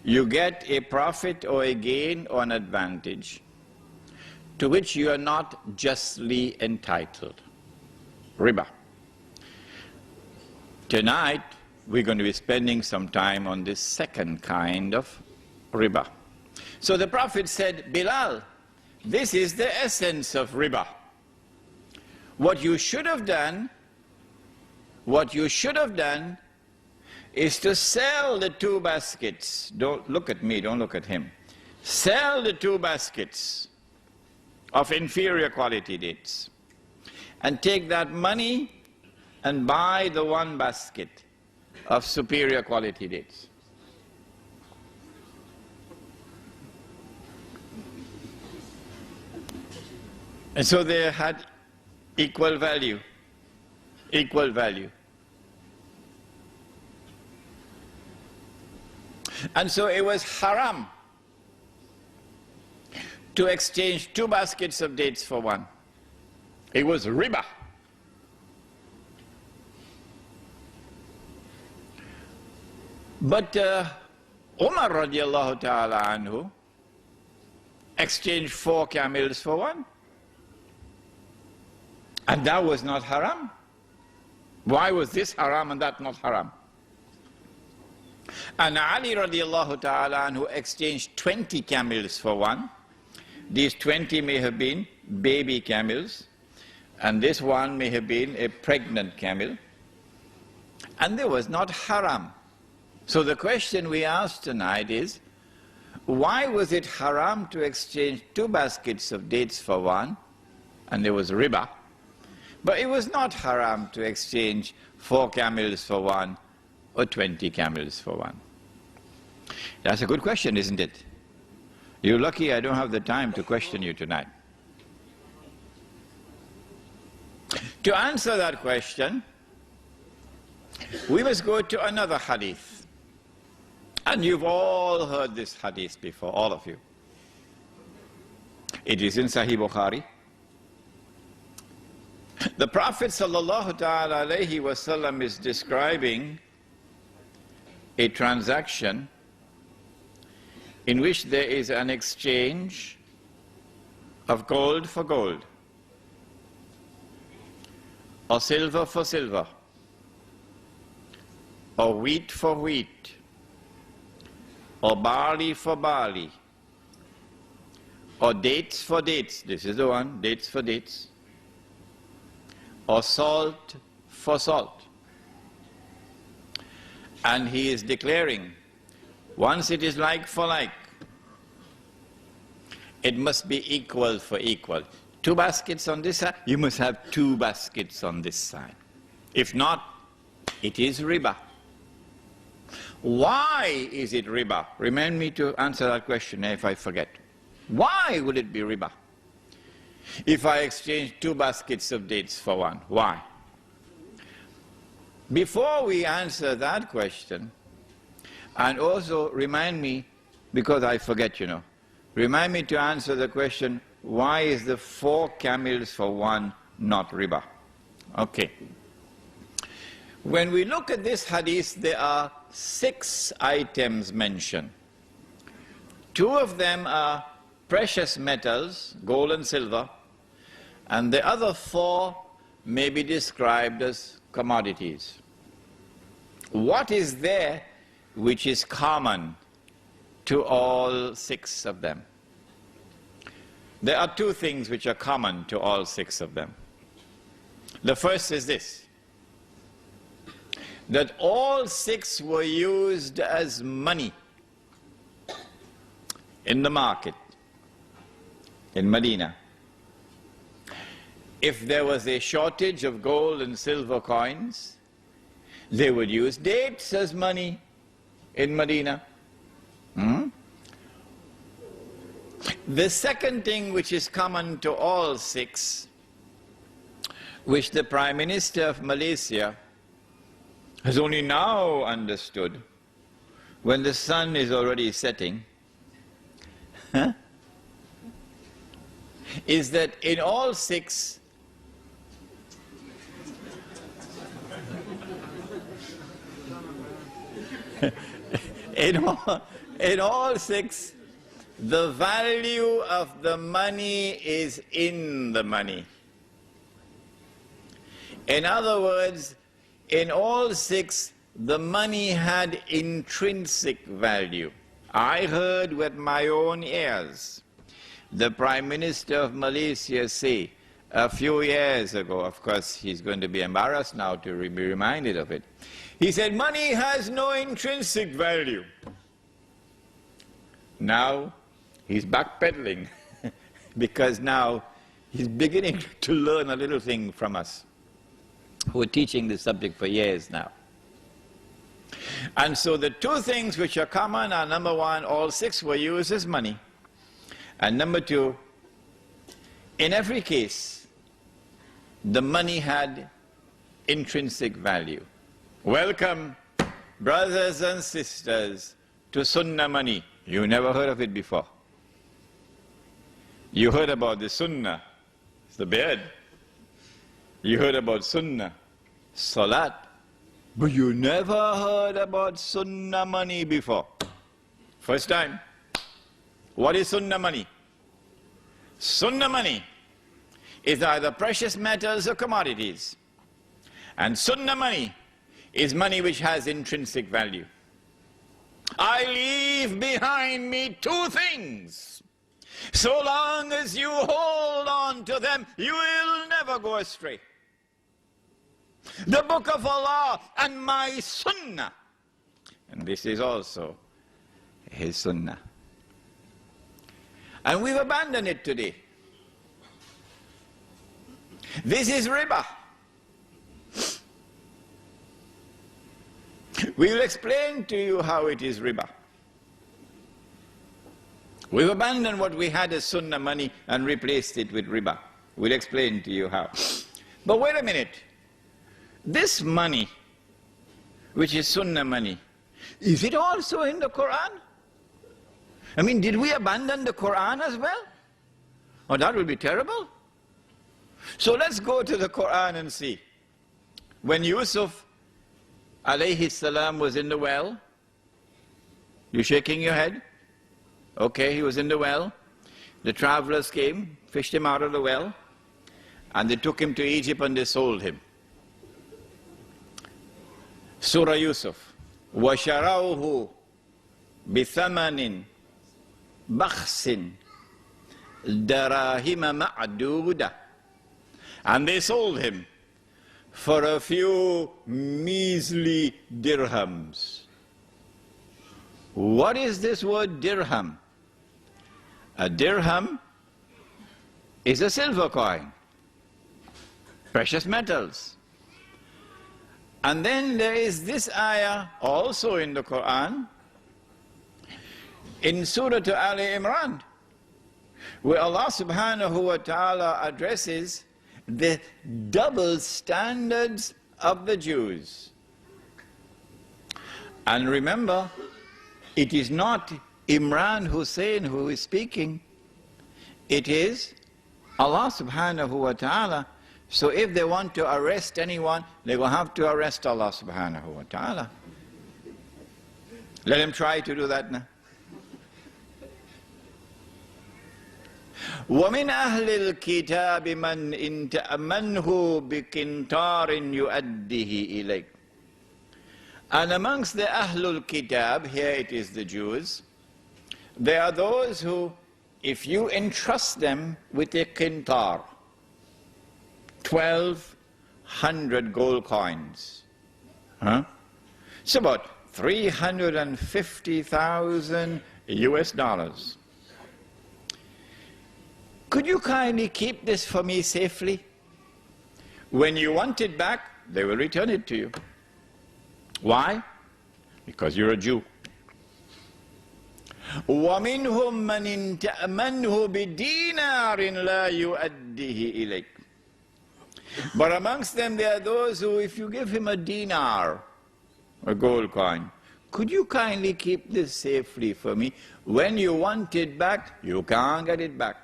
you get a profit or a gain or an advantage to which you are not justly entitled. Riba. Tonight, we're going to be spending some time on this second kind of riba. So the Prophet said, Bilal, this is the essence of riba. What you should have done is to sell the 2 baskets. Don't look at me, don't look at him. Sell the 2 baskets of inferior quality dates and take that money and buy the 1 basket of superior quality dates. And so they had equal value, equal value. And so it was haram to exchange 2 baskets of dates for 1. It was riba. But Umar radiallahu ta'ala anhu exchanged 4 camels for 1. And that was not haram. Why was this haram and that not haram? And Ali radiallahu ta'ala anhu exchanged 20 camels for 1. These 20 may have been baby camels, and this one may have been a pregnant camel. And there was not haram. So the question we asked tonight is, why was it haram to exchange 2 baskets of dates for 1, and there was riba, but it was not haram to exchange 4 camels for 1 or 20 camels for 1? That's a good question, isn't it? You're lucky I don't have the time to question you tonight. To answer that question, we must go to another hadith. And you've all heard this hadith before, all of you. It is in Sahih Bukhari. The Prophet sallallahu ta'ala alayhi wasallam is describing a transaction in which there is an exchange of gold for gold, or silver for silver, or wheat for wheat, or barley for barley, or dates for dates. This is the one, dates for dates, or salt for salt. And he is declaring, once it is like for like, it must be equal for equal. 2 baskets on this side, you must have 2 baskets on this side. If not, it is riba. Why is it riba? Remind me to answer that question if I forget. Why would it be riba? If I exchange 2 baskets of dates for 1, why? Before we answer that question, and also remind me, because I forget, you know, remind me to answer the question, why is the 4 camels for 1 not riba? Okay. When we look at this hadith, there are 6 items mentioned. 2 of them are precious metals, gold and silver, and the other 4 may be described as commodities. What is there which is common to all 6 of them? There are 2 things which are common to all 6 of them. The first is this, that all 6 were used as money in the market in Medina. If there was a shortage of gold and silver coins, they would use dates as money in Medina. The second thing which is common to all 6, which the Prime Minister of Malaysia has only now understood, when the sun is already setting, is that in all 6, In all six, the value of the money is in the money. In other words, in all six, the money had intrinsic value. I heard with my own ears the Prime Minister of Malaysia say a few years ago, of course he's going to be embarrassed now to be reminded of it. He said, money has no intrinsic value. Now he's backpedaling because now he's beginning to learn a little thing from us who are teaching this subject for years now. And so the two things which are common are, number one, all six were used as money. And number two, in every case, the money had intrinsic value. Welcome, brothers and sisters, to Sunnah money. You never heard of it before. You heard about the Sunnah, it's the beard. You heard about Sunnah, Salat. But you never heard about Sunnah money before. First time. What is Sunnah money? Sunnah money is either precious metals or commodities. And Sunnah money is money which has intrinsic value. I leave behind me two things. So long as you hold on to them, you will never go astray. The Book of Allah and my Sunnah. And this is also his Sunnah. And we've abandoned it today. This is riba. We will explain to you how it is riba. We've abandoned what we had as Sunnah money and replaced it with riba. We'll explain to you how. But wait a minute. This money, which is Sunnah money, is it also in the Quran? I mean, did we abandon the Quran as well? Oh, that would be terrible. So let's go to the Quran and see. When Yusuf alayhi salam was in the well, you shaking your head? Okay, he was in the well. The travelers came, fished him out of the well, and they took him to Egypt and they sold him. Surah Yusuf. وَشَرَوْهُ بِثَمَنٍ بَخْسٍ دَرَاهِمَ مَعْدُودَةٍ. And they sold him for a few measly dirhams. What is this word dirham? A dirham is a silver coin, precious metals. And then there is this ayah also in the Quran, in Surah Aleemiyah, where Allah subhanahu wa ta'ala addresses the double standards of the Jews. And remember, it is not Imran Hosein who is speaking, it is Allah subhanahu wa ta'ala. So if they want to arrest anyone, they will have to arrest Allah subhanahu wa ta'ala. Let him try to do that now. وَمِنْ أَهْلِ الْكِتَابِ مَنْ إِنْ تَأْمَنْهُ بِقِنْطَارٍ يُؤَدِّهِ إِلَيْكَ. And amongst the Ahlul Kitab, here it is the Jews, there are those who, if you entrust them with a qintar, 1,200 gold coins. It's about 350,000 US dollars. Could you kindly keep this for me safely? When you want it back, they will return it to you. Why? Because you're a Jew. وَمِنْهُمْ مَنْ تَأْمَنْهُ بِدِينَارٍ لَا يُؤَدِّهِ إِلَيْكَ. But amongst them there are those who, if you give him a dinar, a gold coin, could you kindly keep this safely for me? When you want it back, you can't get it back.